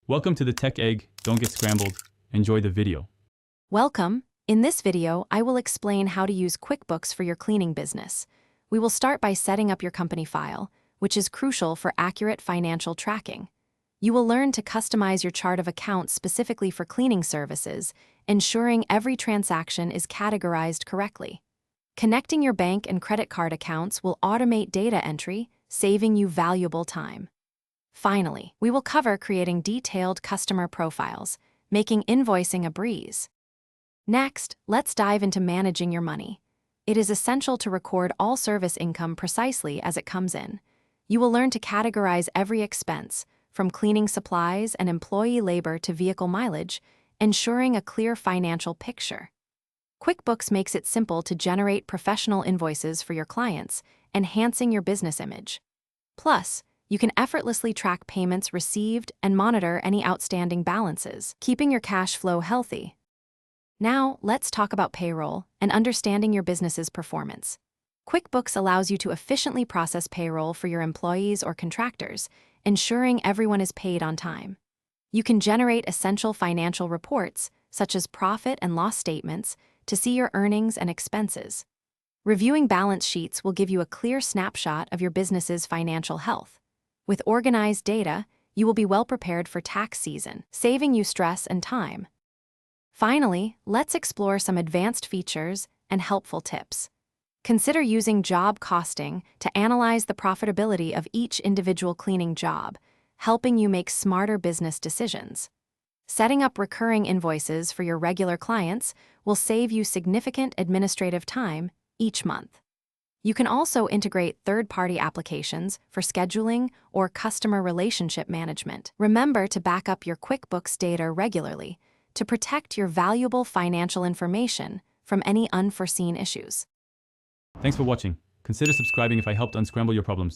Welcome to the Tech Egg. Don't get scrambled. Enjoy the video. Welcome. In this video, I will explain how to use QuickBooks for your cleaning business. We will start by setting up your company file, which is crucial for accurate financial tracking. You will learn to customize your chart of accounts specifically for cleaning services, ensuring every transaction is categorized correctly. Connecting your bank and credit card accounts will automate data entry, saving you valuable time. Finally, we will cover creating detailed customer profiles, making invoicing a breeze. Next, let's dive into managing your money. It is essential to record all service income precisely as it comes in. You will learn to categorize every expense, from cleaning supplies and employee labor to vehicle mileage, ensuring a clear financial picture. QuickBooks makes it simple to generate professional invoices for your clients, enhancing your business image. Plus, you can effortlessly track payments received and monitor any outstanding balances, keeping your cash flow healthy. Now, let's talk about payroll and understanding your business's performance. QuickBooks allows you to efficiently process payroll for your employees or contractors, ensuring everyone is paid on time. You can generate essential financial reports, such as profit and loss statements, to see your earnings and expenses. Reviewing balance sheets will give you a clear snapshot of your business's financial health. With organized data, you will be well prepared for tax season, saving you stress and time. Finally, let's explore some advanced features and helpful tips. Consider using job costing to analyze the profitability of each individual cleaning job, helping you make smarter business decisions. Setting up recurring invoices for your regular clients will save you significant administrative time each month. You can also integrate third-party applications for scheduling or customer relationship management. Remember to back up your QuickBooks data regularly to protect your valuable financial information from any unforeseen issues. Thanks for watching. Consider subscribing if I helped unscramble your problems.